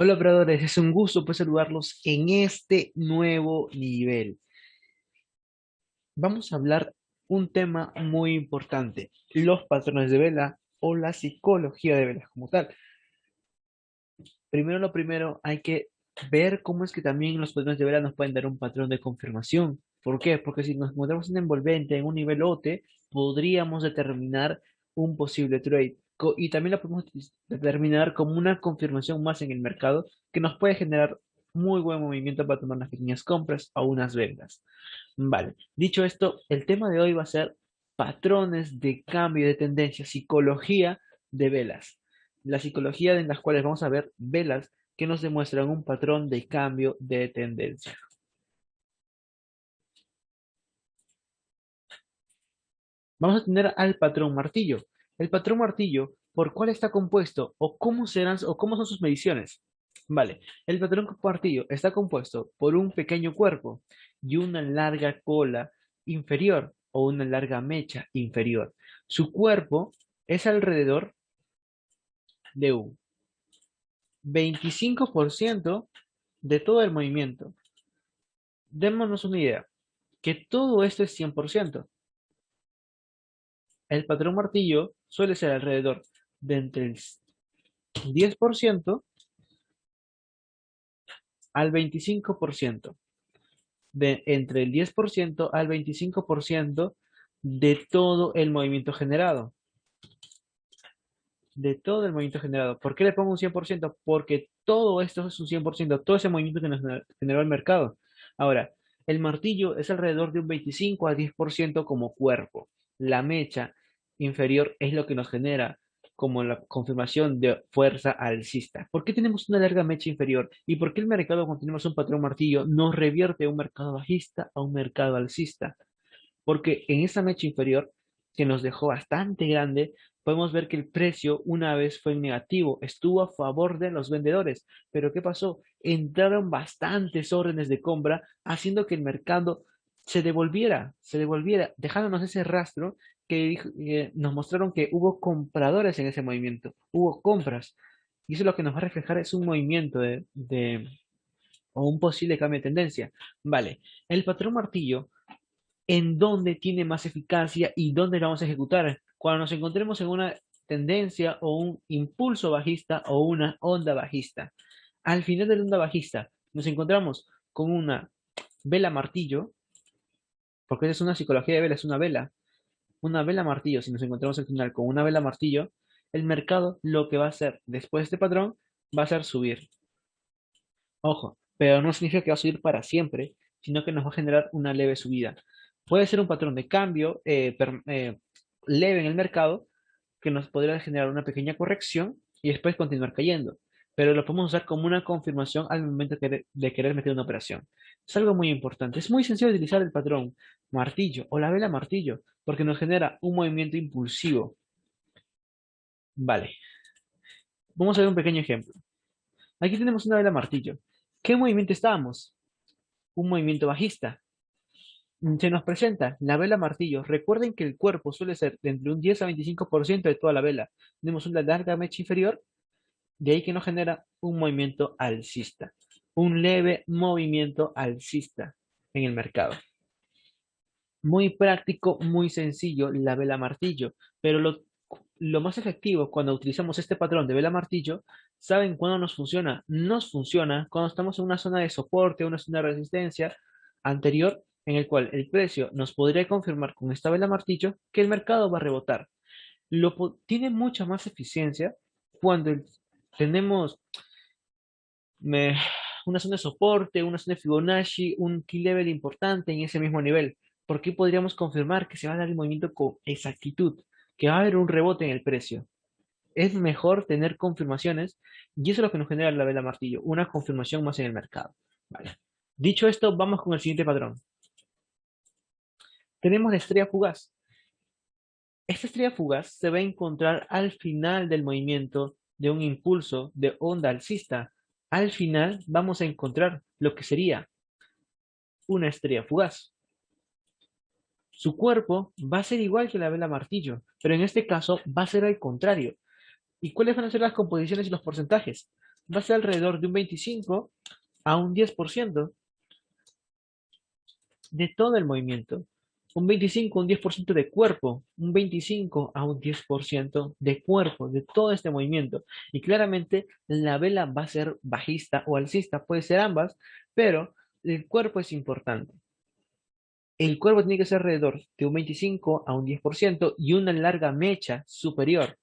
Hola operadores, es un gusto pues saludarlos en este nuevo nivel. Vamos a hablar un tema muy importante, los patrones de vela o la psicología de velas como tal. Primero lo primero, hay que ver cómo es que también los patrones de vela nos pueden dar un patrón de confirmación. ¿Por qué? Porque si nos encontramos en envolvente en un nivel OT, podríamos determinar un posible trade. Y también lo podemos determinar como una confirmación más en el mercado que nos puede generar muy buen movimiento para tomar unas pequeñas compras o unas ventas. Vale, dicho esto, el tema de hoy va a ser patrones de cambio de tendencia, psicología de velas. La psicología en las cuales vamos a ver velas que nos demuestran un patrón de cambio de tendencia. Vamos a tener al patrón martillo. El patrón martillo, ¿por cuál está compuesto o cómo serán o cómo son sus mediciones? Vale, el patrón martillo está compuesto por un pequeño cuerpo y una larga cola inferior o una larga mecha inferior. Su cuerpo es alrededor de un 25% de todo el movimiento. Démonos una idea, que todo esto es 100%. El patrón martillo suele ser alrededor de entre el 10% al 25%, de entre el 10% al 25% de todo el movimiento generado. De todo el movimiento generado. ¿Por qué le pongo un 100%? Porque todo esto es un 100%, todo ese movimiento que nos generó el mercado. Ahora, el martillo es alrededor de un 25 a 10% como cuerpo. La mecha inferior es lo que nos genera como la confirmación de fuerza alcista. ¿Por qué tenemos una larga mecha inferior? ¿Y por qué el mercado, cuando tenemos un patrón martillo, nos revierte de un mercado bajista a un mercado alcista? Porque en esa mecha inferior, que nos dejó bastante grande, podemos ver que el precio una vez fue en negativo, estuvo a favor de los vendedores. Pero ¿qué pasó? Entraron bastantes órdenes de compra, haciendo que el mercado se devolviera, dejándonos ese rastro que nos mostraron que hubo compradores en ese movimiento, hubo compras. Y eso lo que nos va a reflejar es un movimiento o un posible cambio de tendencia. Vale, el patrón martillo en dónde tiene más eficacia y dónde lo vamos a ejecutar. Cuando nos encontremos en una tendencia o un impulso bajista o una onda bajista. Al final de la onda bajista nos encontramos con una vela martillo, porque es una psicología de vela, es una vela martillo. Si nos encontramos al final con una vela martillo, el mercado lo que va a hacer después de este patrón va a ser subir. Ojo, pero no significa que va a subir para siempre, sino que nos va a generar una leve subida. Puede ser un patrón de cambio leve en el mercado que nos podría generar una pequeña corrección y después continuar cayendo. Pero lo podemos usar como una confirmación al momento de querer meter una operación. Es algo muy importante. Es muy sencillo utilizar el patrón martillo o la vela martillo porque nos genera un movimiento impulsivo. Vale, vamos a ver un pequeño ejemplo. Aquí tenemos una vela martillo. ¿Qué movimiento estábamos? Un movimiento bajista. Se nos presenta la vela martillo. Recuerden que el cuerpo suele ser de entre un 10 a 25% de toda la vela. Tenemos una larga mecha inferior, de ahí que nos genera un movimiento alcista, un leve movimiento alcista en el mercado. Muy práctico, muy sencillo la vela martillo, pero lo más efectivo cuando utilizamos este patrón de vela martillo, ¿saben cuándo nos funciona? Nos funciona cuando estamos en una zona de soporte, una zona de resistencia anterior, en el cual el precio nos podría confirmar con esta vela martillo que el mercado va a rebotar. Tiene mucha más eficiencia cuando tenemos me- una zona de soporte, una zona de Fibonacci, un key level importante en ese mismo nivel. ¿Por qué podríamos confirmar que se va a dar el movimiento con exactitud, que va a haber un rebote en el precio? Es mejor tener confirmaciones y eso es lo que nos genera la vela martillo, una confirmación más en el mercado. Vale. Dicho esto, vamos con el siguiente patrón. Tenemos la estrella fugaz. Esta estrella fugaz se va a encontrar al final del movimiento de un impulso de onda alcista. Al final vamos a encontrar lo que sería una estrella fugaz. Su cuerpo va a ser igual que la vela martillo, pero en este caso va a ser al contrario. ¿Y cuáles van a ser las composiciones y los porcentajes? va a ser alrededor de un 25 a un 10% de todo el movimiento. Un 25 un 10% de cuerpo, un 25 a un 10% de cuerpo, de todo este movimiento. Y claramente la vela va a ser bajista o alcista, puede ser ambas, pero el cuerpo es importante. El cuerpo tiene que ser alrededor de un 25 a un 10% y una larga mecha superior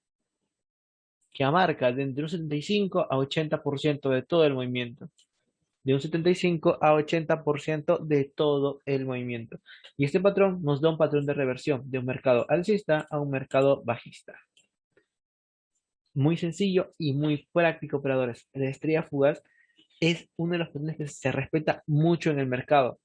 que abarca de entre un 75 a 80% de todo el movimiento. De un 75 a 80% de todo el movimiento. Y este patrón nos da un patrón de reversión de un mercado alcista a un mercado bajista. Muy sencillo y muy práctico, operadores. La estrella fugaz es uno de los patrones que se respeta mucho en el mercado.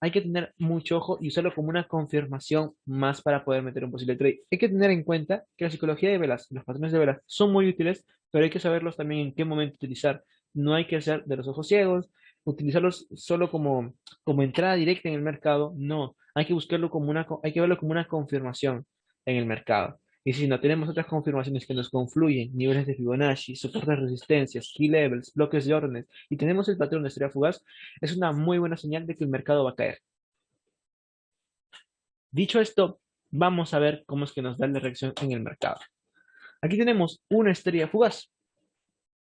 Hay que tener mucho ojo y usarlo como una confirmación más para poder meter un posible trade. Hay que tener en cuenta que la psicología de velas, los patrones de velas son muy útiles, pero hay que saberlos también en qué momento utilizar. No hay que ser de los ojos ciegos, utilizarlos solo como entrada directa en el mercado. No, hay que buscarlo como hay que verlo como una confirmación en el mercado. Y si no tenemos otras confirmaciones que nos confluyen, niveles de Fibonacci, soportes de resistencias, key levels, bloques de órdenes, y tenemos el patrón de estrella fugaz, es una muy buena señal de que el mercado va a caer. Dicho esto, vamos a ver cómo es que nos da la reacción en el mercado. Aquí tenemos una estrella fugaz.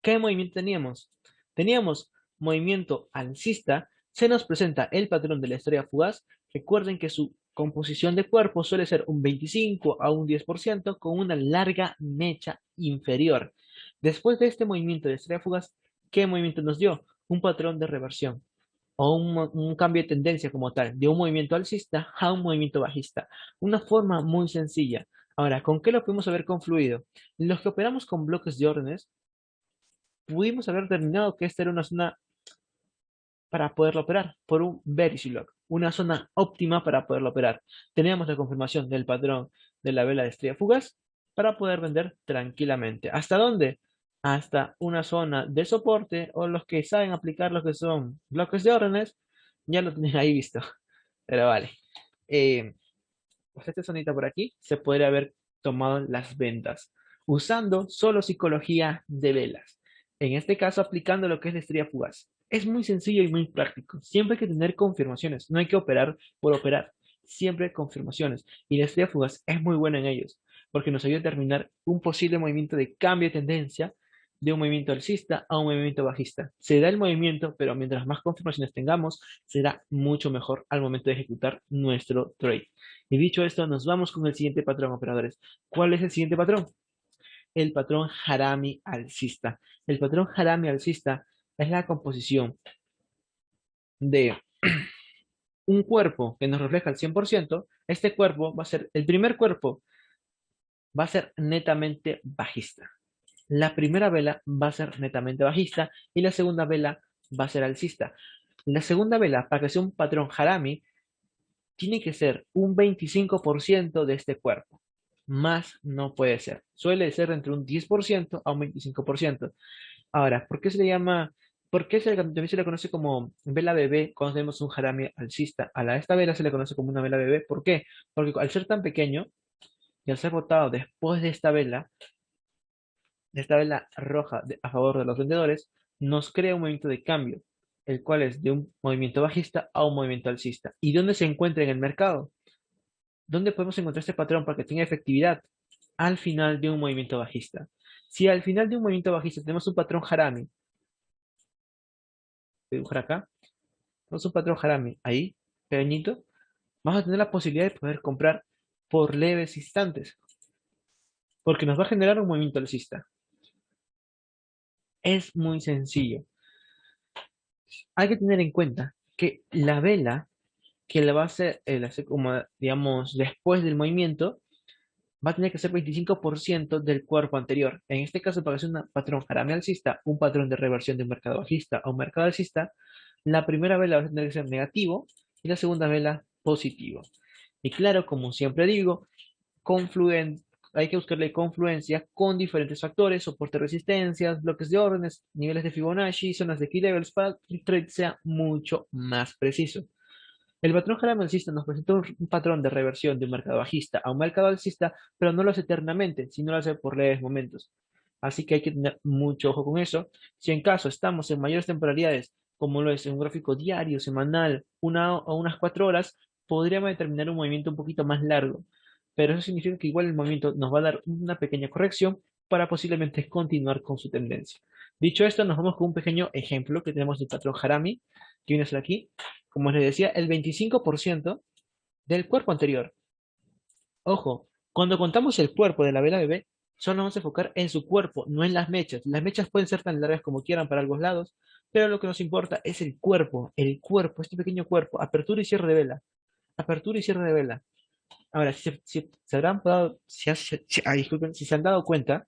¿Qué movimiento teníamos? Teníamos movimiento alcista. Se nos presenta el patrón de la estrella fugaz. Recuerden que su composición de cuerpo suele ser un 25 a un 10% con una larga mecha inferior. Después de este movimiento de estrella fugaz, ¿qué movimiento nos dio? Un patrón de reversión o un cambio de tendencia como tal, de un movimiento alcista a un movimiento bajista. Una forma muy sencilla. Ahora, ¿con qué lo podemos haber confluido? Los que operamos con bloques de órdenes, pudimos haber determinado que esta era una zona para poderlo operar por un Verilog, una zona óptima para poderlo operar. Teníamos la confirmación del patrón de la vela de estrella fugaz para poder vender tranquilamente. ¿Hasta dónde? Hasta una zona de soporte o los que saben aplicar lo que son bloques de órdenes, ya lo tienen ahí visto. Pero vale. Pues esta zonita por aquí se podría haber tomado las ventas usando solo psicología de velas. En este caso, aplicando lo que es la estrella fugaz. Es muy sencillo y muy práctico. Siempre hay que tener confirmaciones. No hay que operar por operar. Siempre confirmaciones. Y la estrella fugaz es muy buena en ellos, porque nos ayuda a determinar un posible movimiento de cambio de tendencia de un movimiento alcista a un movimiento bajista. Se da el movimiento, pero mientras más confirmaciones tengamos, será mucho mejor al momento de ejecutar nuestro trade. Y dicho esto, nos vamos con el siguiente patrón, operadores. ¿Cuál es el siguiente patrón? El patrón Harami alcista. El patrón Harami alcista es la composición de un cuerpo que nos refleja el 100%. Este cuerpo va a ser, el primer cuerpo va a ser netamente bajista. La primera vela va a ser netamente bajista y la segunda vela va a ser alcista. La segunda vela, para que sea un patrón Harami, tiene que ser un 25% de este cuerpo. Más no puede ser. Suele ser entre un 10% a un 25%. Ahora, ¿por qué se le llama, por qué también se le conoce como vela bebé cuando tenemos un harami alcista? Esta vela se le conoce como una vela bebé. ¿Por qué? Porque al ser tan pequeño y al ser botado después de esta vela roja a favor de los vendedores, nos crea un movimiento de cambio, el cual es de un movimiento bajista a un movimiento alcista. ¿Y dónde se encuentra en el mercado? ¿Dónde podemos encontrar este patrón para que tenga efectividad? Al final de un movimiento bajista. Si al final de un movimiento bajista tenemos un patrón Harami, voy a dibujar acá, tenemos un patrón Harami ahí, pequeñito, vamos a tener la posibilidad de poder comprar por leves instantes, porque nos va a generar un movimiento alcista. Es muy sencillo. Hay que tener en cuenta que la vela que la va a hacer, como digamos, después del movimiento, va a tener que ser 25% del cuerpo anterior. En este caso, para que sea un patrón Harami alcista, un patrón de reversión de un mercado bajista a un mercado alcista, la primera vela va a tener que ser negativo y la segunda vela positivo. Y claro, como siempre digo, confluen, hay que buscarle confluencia con diferentes factores, soporte, resistencias, bloques de órdenes, niveles de Fibonacci, zonas de key levels para que el trade sea mucho más preciso. El patrón Harami alcista nos presenta un patrón de reversión de un mercado bajista a un mercado alcista, pero no lo hace eternamente, sino lo hace por leves momentos. Así que hay que tener mucho ojo con eso. Si en caso estamos en mayores temporalidades, como lo es en un gráfico diario, semanal, o unas 4 horas, podríamos determinar un movimiento un poquito más largo. Pero eso significa que igual el movimiento nos va a dar una pequeña corrección para posiblemente continuar con su tendencia. Dicho esto, nos vamos con un pequeño ejemplo que tenemos del patrón Harami, que viene a ser aquí. Como les decía, el 25% del cuerpo anterior. Ojo, cuando contamos el cuerpo de la vela bebé, solo nos vamos a enfocar en su cuerpo, no en las mechas. Las mechas pueden ser tan largas como quieran para ambos lados, pero lo que nos importa es el cuerpo, este pequeño cuerpo, apertura y cierre de vela, apertura y cierre de vela. Ahora, si se habrán dado, disculpen, si se han dado cuenta,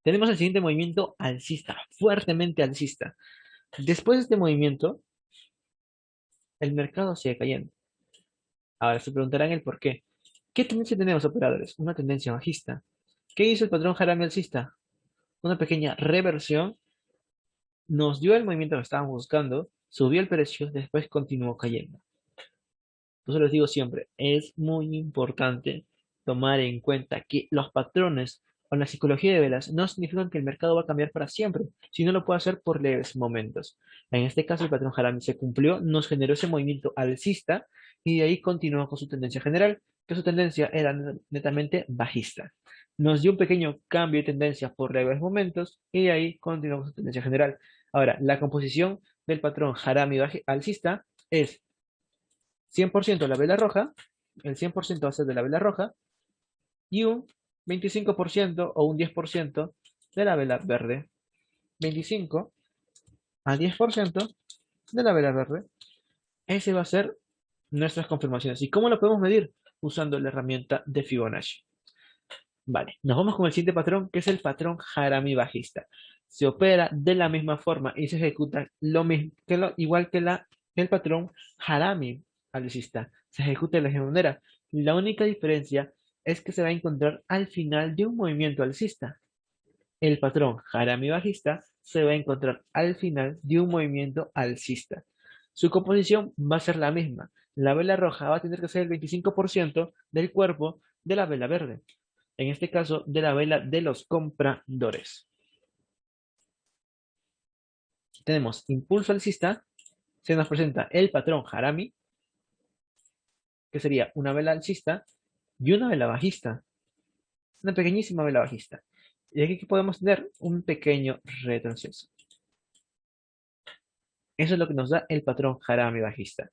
tenemos el siguiente movimiento alcista, fuertemente alcista. Después de este movimiento, el mercado sigue cayendo. Ahora se preguntarán el por qué. ¿Qué tendencia tenemos, operadores? Una tendencia bajista. ¿Qué hizo el patrón Harami alcista? Una pequeña reversión, nos dio el movimiento que estábamos buscando, subió el precio, después continuó cayendo. Entonces les digo siempre, es muy importante tomar en cuenta que los patrones o la psicología de velas no significan que el mercado va a cambiar para siempre, sino lo puede hacer por leves momentos. En este caso, el patrón Harami se cumplió, nos generó ese movimiento alcista y de ahí continuó con su tendencia general, que su tendencia era netamente bajista. Nos dio un pequeño cambio de tendencia por leves momentos y de ahí continuó con su tendencia general. Ahora, la composición del patrón Harami alcista es 100% la vela roja, el 100% va a ser de la vela roja, y un 25% o un 10% de la vela verde. 25 a 10% de la vela verde. Ese va a ser nuestras confirmaciones. ¿Y cómo lo podemos medir? Usando la herramienta de Fibonacci. Vale, nos vamos con el siguiente patrón, que es el patrón Harami bajista. Se opera de la misma forma y se ejecuta lo mismo, igual que el patrón Harami alcista. Se ejecuta de la misma manera. La única diferencia es que se va a encontrar al final de un movimiento alcista. El patrón Harami bajista se va a encontrar al final de un movimiento alcista. Su composición va a ser la misma. La vela roja va a tener que ser el 25% del cuerpo de la vela verde, en este caso de la vela de los compradores. Tenemos impulso alcista, se nos presenta el patrón Harami, que sería una vela alcista y una vela bajista, una pequeñísima vela bajista. Y aquí podemos tener un pequeño retroceso. Eso es lo que nos da el patrón Harami bajista.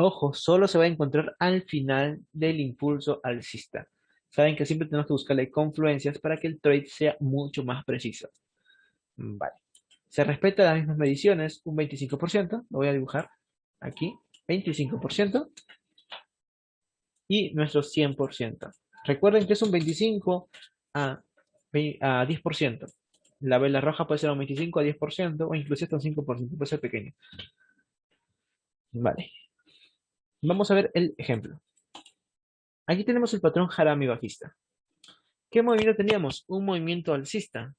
Ojo, solo se va a encontrar al final del impulso alcista. Saben que siempre tenemos que buscarle confluencias para que el trade sea mucho más preciso. Vale. Se respeta las mismas mediciones, un 25%, lo voy a dibujar aquí, 25%, y nuestro 100%. Recuerden que es un 25 a 10%. La vela roja puede ser un 25 a 10% o incluso hasta un 5%, puede ser pequeño. Vale. Vamos a ver el ejemplo. Aquí tenemos el patrón Harami bajista. ¿Qué movimiento teníamos? Un movimiento alcista.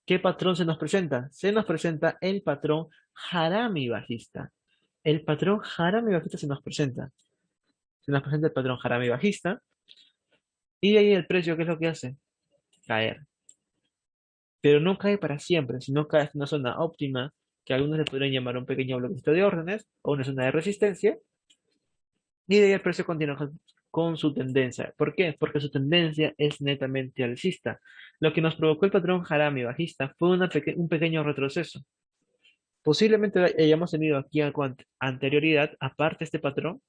¿Qué patrón se nos presenta? Se nos presenta el patrón Harami bajista. El patrón Harami bajista se nos presenta. Se nos presenta el patrón Harami bajista. Y de ahí el precio, ¿qué es lo que hace? Caer. Pero no cae para siempre, sino cae en una zona óptima, que algunos le podrían llamar un pequeño bloqueo de órdenes o una zona de resistencia. Y de ahí el precio continúa con su tendencia. ¿Por qué? Porque su tendencia es netamente alcista. Lo que nos provocó el patrón Harami bajista fue un pequeño retroceso. Posiblemente hayamos tenido aquí con anterioridad, aparte de este patrón,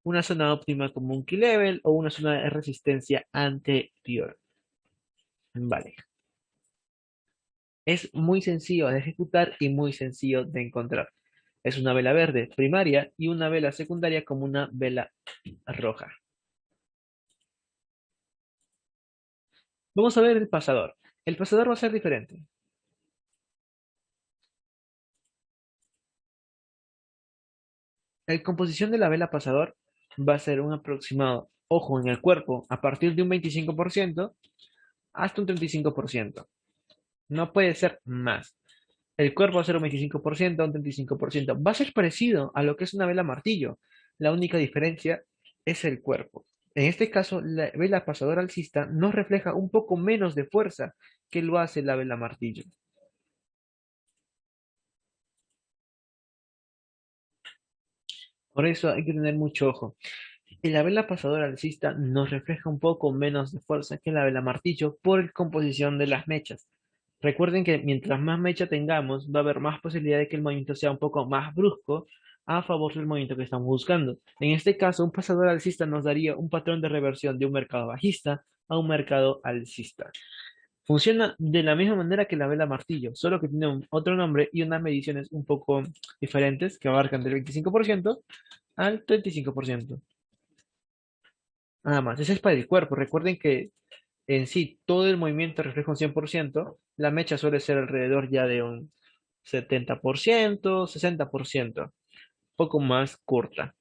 una zona óptima como un key level o una zona de resistencia anterior. Vale. Es muy sencillo de ejecutar y muy sencillo de encontrar. Es una vela verde primaria y una vela secundaria como una vela roja. Vamos a ver el pasador. El pasador va a ser diferente. La composición de la vela pasador va a ser un aproximado, ojo, en el cuerpo, a partir de un 25% hasta un 35%. No puede ser más. El cuerpo va a ser un 25%, un 35%. Va a ser parecido a lo que es una vela martillo. La única diferencia es el cuerpo. En este caso, la vela pasadora alcista nos refleja un poco menos de fuerza que lo hace la vela martillo. Por eso hay que tener mucho ojo. Y la vela pasadora alcista nos refleja un poco menos de fuerza que la vela martillo por la composición de las mechas. Recuerden que mientras más mecha tengamos, va a haber más posibilidad de que el movimiento sea un poco más brusco a favor del movimiento que estamos buscando. En este caso, un pasador alcista nos daría un patrón de reversión de un mercado bajista a un mercado alcista. Funciona de la misma manera que la vela martillo, solo que tiene otro nombre y unas mediciones un poco diferentes que abarcan del 25% al 35%. Nada más, ese es para el cuerpo. Recuerden que en sí todo el movimiento refleja un 100%, la mecha suele ser alrededor ya de un 70%, 60%, poco más corta.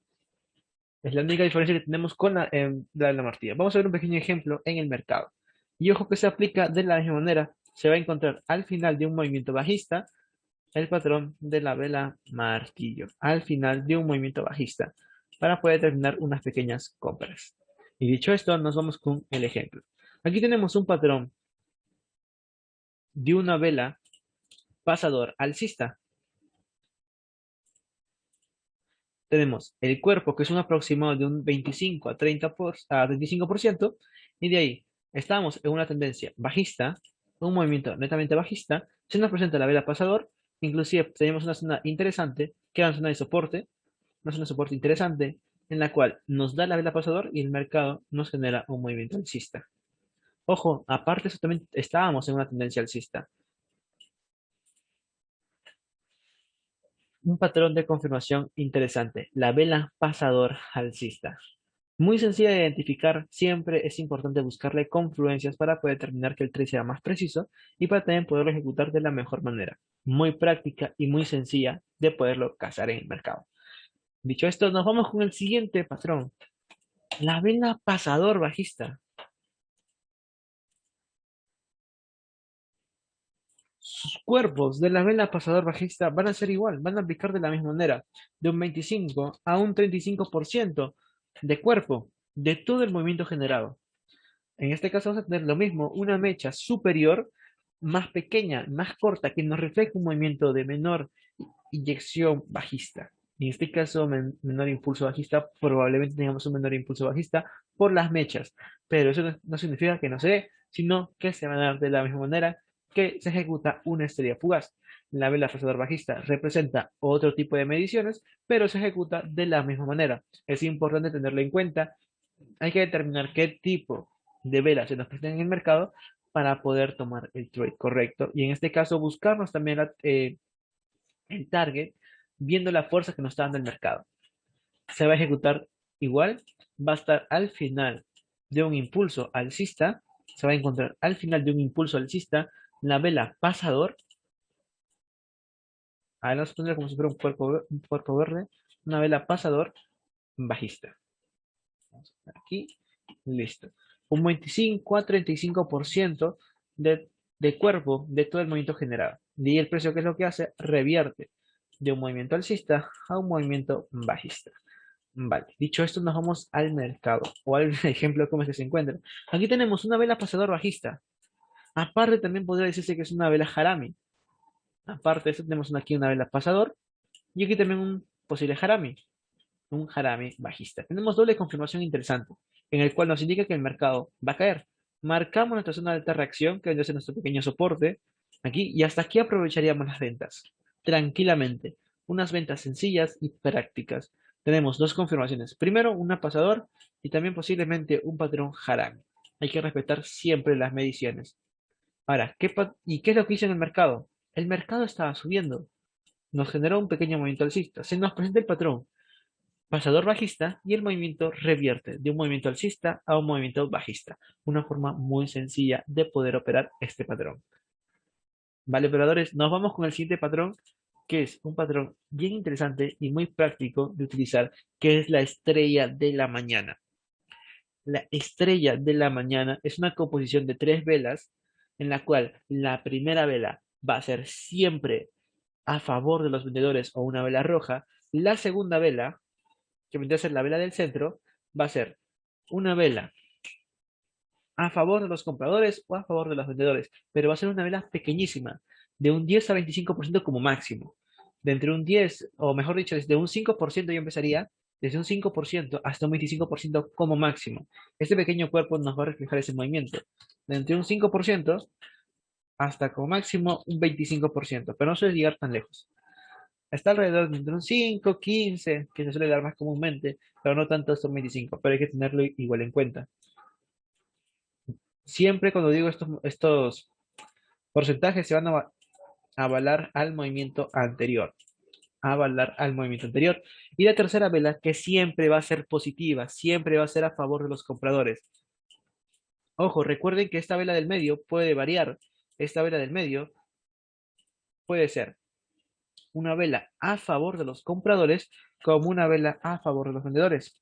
Es la única diferencia que tenemos con la martilla. Vamos a ver un pequeño ejemplo en el mercado. Y ojo que se aplica de la misma manera. Se va a encontrar al final de un movimiento bajista el patrón de la vela martillo. Al final de un movimiento bajista para poder terminar unas pequeñas compras. Y dicho esto, nos vamos con el ejemplo. Aquí tenemos un patrón de una vela pasador alcista. Tenemos el cuerpo, que es un aproximado de un 25 a 35%, y de ahí estamos en una tendencia bajista, un movimiento netamente bajista, se nos presenta la vela pasador, inclusive tenemos una zona interesante, que es una zona de soporte, una zona de soporte interesante, en la cual nos da la vela pasador y el mercado nos genera un movimiento alcista. Ojo, aparte de eso también estábamos en una tendencia alcista. Un patrón de confirmación interesante, la vela pasador alcista. Muy sencilla de identificar, siempre es importante buscarle confluencias para poder determinar que el trade sea más preciso y para también poderlo ejecutar de la mejor manera. Muy práctica y muy sencilla de poderlo cazar en el mercado. Dicho esto, nos vamos con el siguiente patrón, la vela pasador bajista. Sus cuerpos de la vela pasador bajista van a ser igual, van a aplicar de la misma manera, de un 25 a un 35% de cuerpo de todo el movimiento generado. En este caso vamos a tener lo mismo, una mecha superior, más pequeña, más corta, que nos refleja un movimiento de menor inyección bajista. En este caso, menor impulso bajista, probablemente tengamos un menor impulso bajista por las mechas, pero eso no significa que no se dé, sino que se van a dar de la misma manera que se ejecuta una estrella fugaz. La vela pasador bajista representa otro tipo de mediciones, pero se ejecuta de la misma manera. Es importante tenerlo en cuenta. Hay que determinar qué tipo de velas se nos presentan en el mercado para poder tomar el trade correcto. Y en este caso, buscarnos también el target viendo la fuerza que nos está dando el mercado. Se va a ejecutar igual, va a estar al final de un impulso alcista, se va a encontrar al final de un impulso alcista la vela pasador. Ahora vamos a poner como si fuera un cuerpo verde, una vela pasador bajista. Vamos a poner aquí, listo. Un 25 a 35% de cuerpo de todo el movimiento generado. Y el precio, ¿qué es lo que hace? Revierte de un movimiento alcista a un movimiento bajista. Vale, dicho esto, nos vamos al mercado o al ejemplo de cómo es que se encuentra. Aquí tenemos una vela pasador bajista. Aparte, también podría decirse que es una vela harami. Aparte de eso, tenemos aquí una vela pasador y aquí también un posible harami, un harami bajista. Tenemos doble confirmación interesante, en el cual nos indica que el mercado va a caer. Marcamos nuestra zona de alta reacción, que vendría a ser nuestro pequeño soporte, aquí, y hasta aquí aprovecharíamos las ventas, tranquilamente. Unas ventas sencillas y prácticas. Tenemos dos confirmaciones. Primero, una pasador y también posiblemente un patrón harami. Hay que respetar siempre las mediciones. Ahora, ¿y qué es lo que hizo en el mercado? El mercado estaba subiendo. Nos generó un pequeño movimiento alcista. Se nos presenta el patrón pasador bajista y el movimiento revierte de un movimiento alcista a un movimiento bajista. Una forma muy sencilla de poder operar este patrón. Vale, operadores, nos vamos con el siguiente patrón, que es un patrón bien interesante y muy práctico de utilizar, que es la estrella de la mañana. La estrella de la mañana es una composición de tres velas en la cual la primera vela va a ser siempre a favor de los vendedores o una vela roja. La segunda vela, que vendría a ser la vela del centro, va a ser una vela a favor de los compradores o a favor de los vendedores, pero va a ser una vela pequeñísima, de un 10 a 25% como máximo. De entre un 10, o mejor dicho, desde un 5% yo empezaría, desde un 5% hasta un 25% como máximo. Este pequeño cuerpo nos va a reflejar ese movimiento. De entre un 5% hasta como máximo un 25%, pero no suele llegar tan lejos. Está alrededor de entre un 5, 15, que se suele dar más comúnmente, pero no tanto hasta un 25, pero hay que tenerlo igual en cuenta. Siempre cuando digo estos porcentajes se van a avalar al movimiento anterior. Avalar al movimiento anterior. Y la tercera vela, que siempre va a ser positiva, siempre va a ser a favor de los compradores. Ojo, recuerden que esta vela del medio puede variar. Esta vela del medio puede ser una vela a favor de los compradores como una vela a favor de los vendedores.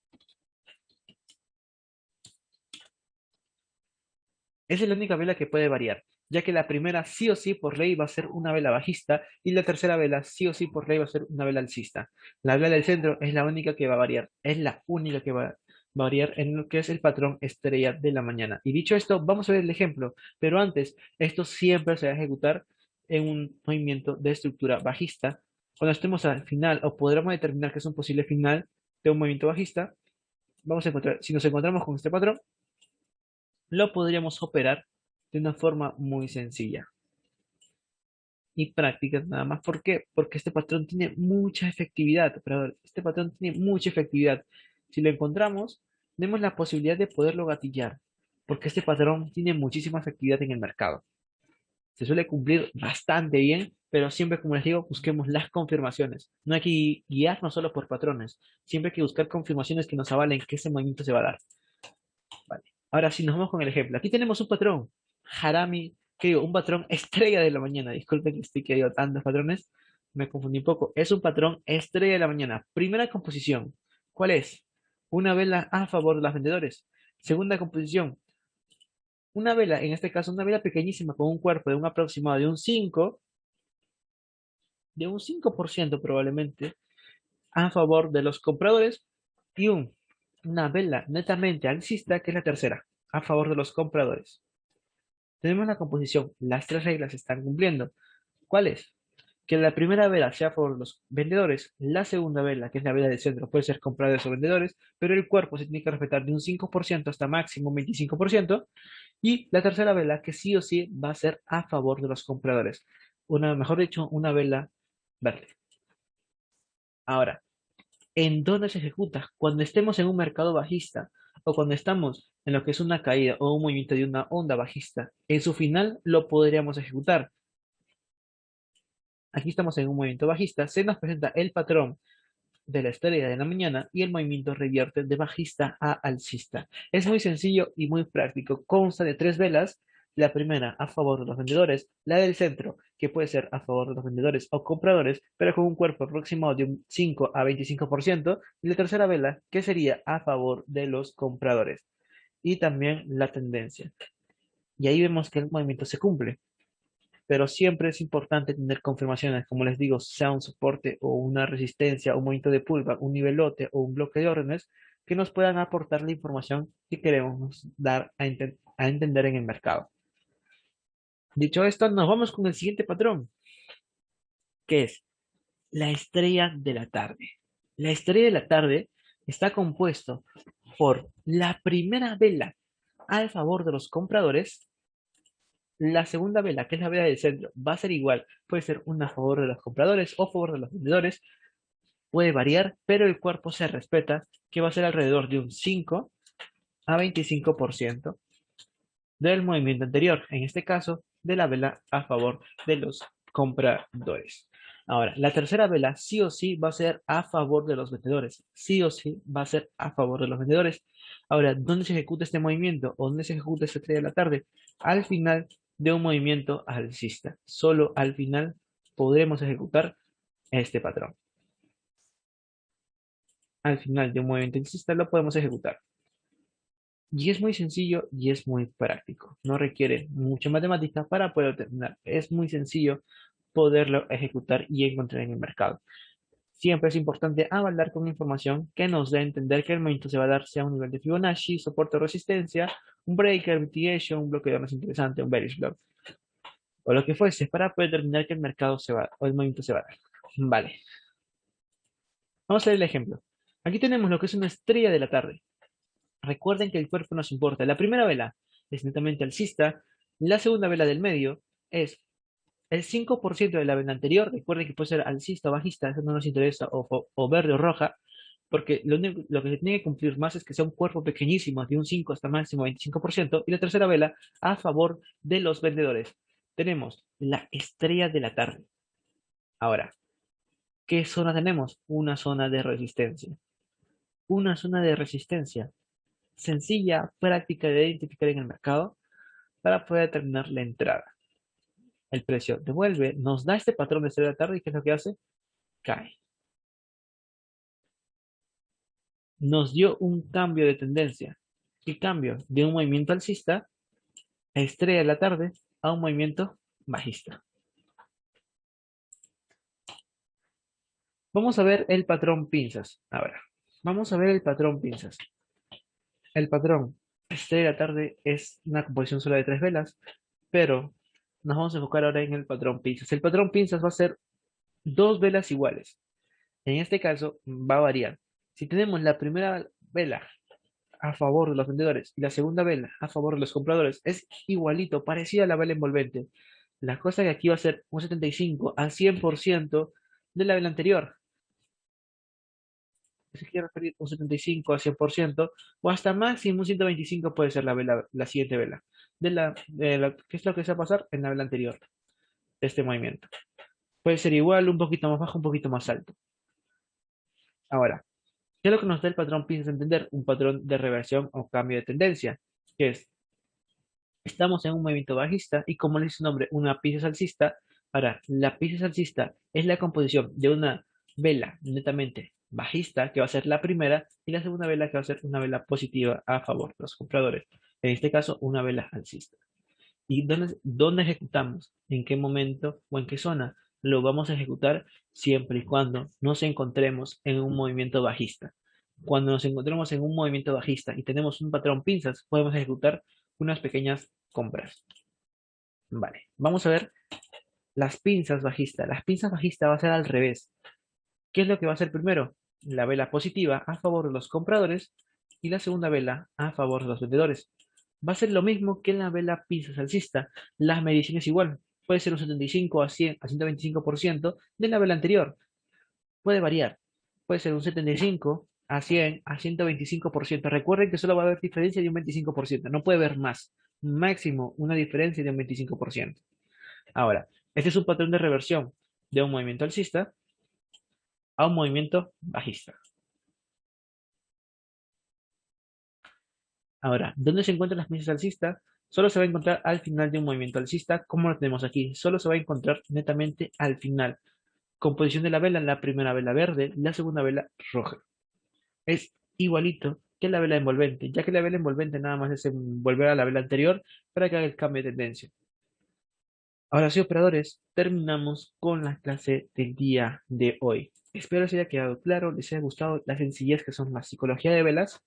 Esa es la única vela que puede variar, ya que la primera sí o sí por ley va a ser una vela bajista y la tercera vela sí o sí por ley va a ser una vela alcista. La vela del centro es la única que va a variar, es la única que va a variar en lo que es el patrón estrella de la mañana. Y dicho esto, vamos a ver el ejemplo, pero antes, esto siempre se va a ejecutar en un movimiento de estructura bajista. Cuando estemos al final o podremos determinar que es un posible final de un movimiento bajista, vamos a encontrar, si nos encontramos con este patrón, lo podríamos operar de una forma muy sencilla y práctica nada más. ¿Por qué? Porque este patrón tiene mucha efectividad, operador. Este patrón tiene mucha efectividad. Si lo encontramos, tenemos la posibilidad de poderlo gatillar, porque este patrón tiene muchísima efectividad en el mercado. Se suele cumplir bastante bien, pero siempre, como les digo, busquemos las confirmaciones. No hay que guiarnos solo por patrones. Siempre hay que buscar confirmaciones que nos avalen que ese movimiento se va a dar. Vale. Ahora sí, nos vamos con el ejemplo. Aquí tenemos un patrón, Harami, que digo, un patrón estrella de la mañana. Disculpen que estoy que digo tantos patrones, me confundí un poco. Es un patrón estrella de la mañana. Primera composición, ¿cuál es? Una vela a favor de los vendedores. Segunda composición, una vela, en este caso una vela pequeñísima con un cuerpo de un aproximado de un 5% probablemente, a favor de los compradores y una vela netamente alcista, que es la tercera, a favor de los compradores. Tenemos la composición, las tres reglas se están cumpliendo. ¿Cuál es? Que la primera vela sea por los vendedores, la segunda vela, que es la vela del centro, puede ser compradores o vendedores, pero el cuerpo se tiene que respetar de un 5% hasta máximo un 25%, y la tercera vela, que sí o sí va a ser a favor de los compradores. Una, mejor dicho, una vela verde. Ahora, ¿en dónde se ejecuta? Cuando estemos en un mercado bajista o cuando estamos en lo que es una caída o un movimiento de una onda bajista. En su final lo podríamos ejecutar. Aquí estamos en un movimiento bajista, se nos presenta el patrón de la estrella de la mañana y el movimiento revierte de bajista a alcista. Es muy sencillo y muy práctico. Consta de tres velas. La primera a favor de los vendedores, la del centro, que puede ser a favor de los vendedores o compradores, pero con un cuerpo aproximado de un 5 a 25%, y la tercera vela, que sería a favor de los compradores. Y también la tendencia. Y ahí vemos que el movimiento se cumple, pero siempre es importante tener confirmaciones, como les digo, sea un soporte o una resistencia, un movimiento de pullback, un nivelote o un bloque de órdenes que nos puedan aportar la información que queremos dar a entender en el mercado. Dicho esto, nos vamos con el siguiente patrón, que es la estrella de la tarde. La estrella de la tarde está compuesto por la primera vela al favor de los compradores. La segunda vela, que es la vela del centro, va a ser igual. Puede ser una a favor de los compradores o a favor de los vendedores. Puede variar, pero el cuerpo se respeta, que va a ser alrededor de un 5 a 25% del movimiento anterior. En este caso, de la vela a favor de los compradores. Ahora, la tercera vela sí o sí va a ser a favor de los vendedores. Sí o sí va a ser a favor de los vendedores. Ahora, ¿dónde se ejecuta este movimiento? ¿O dónde se ejecuta esta estrella de la tarde? Al final de un movimiento alcista. Solo al final podremos ejecutar este patrón. Al final de un movimiento alcista lo podemos ejecutar. Y es muy sencillo y es muy práctico. No requiere mucha matemática para poder terminar. Es muy sencillo poderlo ejecutar y encontrar en el mercado. Siempre es importante avalar con información que nos dé a entender que el movimiento se va a dar sea un nivel de Fibonacci, soporte o resistencia, un breaker, mitigation, un bloqueo más interesante, un bearish block, o lo que fuese, para poder determinar que el mercado se va, o el movimiento se va a dar. Vale, vamos a ver el ejemplo. Aquí tenemos lo que es una estrella de la tarde. Recuerden que el cuerpo nos importa. La primera vela es netamente alcista, la segunda vela del medio es el 5% de la vela anterior. Recuerden que puede ser alcista o bajista, eso no nos interesa, o verde o roja, porque lo que se tiene que cumplir más es que sea un cuerpo pequeñísimo, de un 5 hasta máximo 25%, y la tercera vela a favor de los vendedores. Tenemos la estrella de la tarde. Ahora, ¿qué zona tenemos? Una zona de resistencia. Una zona de resistencia sencilla, práctica de identificar en el mercado para poder determinar la entrada. El precio devuelve, nos da este patrón de estrella de la tarde y ¿qué es lo que hace? Cae. Nos dio un cambio de tendencia. ¿Qué cambio? De un movimiento alcista a estrella de la tarde a un movimiento bajista. Vamos a ver el patrón pinzas. Ahora, vamos a ver el patrón pinzas. El patrón estrella de la tarde es una composición sola de tres velas, pero nos vamos a enfocar ahora en el patrón pinzas. El patrón pinzas va a ser dos velas iguales. En este caso va a variar. Si tenemos la primera vela a favor de los vendedores y la segunda vela a favor de los compradores, es igualito, parecida a la vela envolvente. La cosa que aquí va a ser un 75 al 100% de la vela anterior. Si quiere referir un 75 al 100% o hasta máximo un 125 puede ser la siguiente vela. ¿Qué es lo que se va a pasar en la vela anterior de este movimiento? Puede ser igual, un poquito más bajo, un poquito más alto. Ahora, ¿qué es lo que nos da el patrón PINS a entender? Un patrón de reversión o cambio de tendencia, que es, estamos en un movimiento bajista y como le dice su nombre, una pinza alcista. Ahora, la pinza alcista es la composición de una vela netamente bajista, que va a ser la primera, y la segunda vela que va a ser una vela positiva a favor de los compradores. En este caso, una vela alcista. ¿Y dónde ejecutamos? ¿En qué momento o en qué zona? Lo vamos a ejecutar siempre y cuando nos encontremos en un movimiento bajista. Cuando nos encontremos en un movimiento bajista y tenemos un patrón pinzas, podemos ejecutar unas pequeñas compras. Vale, vamos a ver las pinzas bajistas. Las pinzas bajistas va a ser al revés. ¿Qué es lo que va a ser primero? La vela positiva a favor de los compradores y la segunda vela a favor de los vendedores. Va a ser lo mismo que en la vela pinzas alcista. Las mediciones igual. Puede ser un 75 a 100 a 125% de la vela anterior. Puede variar. Puede ser un 75 a 100 a 125%. Recuerden que solo va a haber diferencia de un 25%. No puede haber más. Máximo una diferencia de un 25%. Ahora, este es un patrón de reversión de un movimiento alcista a un movimiento bajista. Ahora, ¿dónde se encuentran las pinzas alcistas? Solo se va a encontrar al final de un movimiento alcista, como lo tenemos aquí. Solo se va a encontrar netamente al final. Composición de la vela, la primera vela verde, la segunda vela roja. Es igualito que la vela envolvente, ya que la vela envolvente nada más es volver a la vela anterior para que haga el cambio de tendencia. Ahora sí, operadores, terminamos con la clase del día de hoy. Espero les haya quedado claro, les haya gustado la sencillez que son la psicología de velas.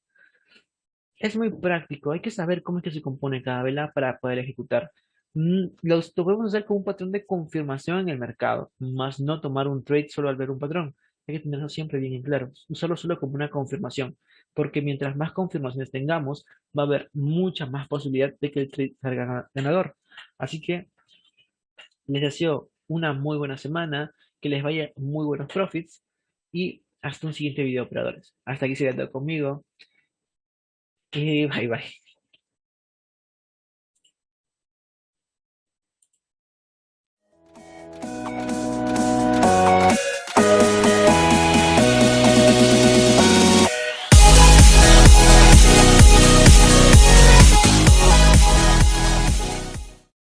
Es muy práctico, hay que saber cómo es que se compone cada vela para poder ejecutar. Lo podemos hacer como un patrón de confirmación en el mercado, más no tomar un trade solo al ver un patrón. Hay que tenerlo siempre bien en claro, solo como una confirmación, porque mientras más confirmaciones tengamos, va a haber mucha más posibilidad de que el trade salga ganador. Así que les deseo una muy buena semana, que les vaya muy buenos profits y hasta un siguiente video, operadores. Hasta aquí se queda todo conmigo y bye bye.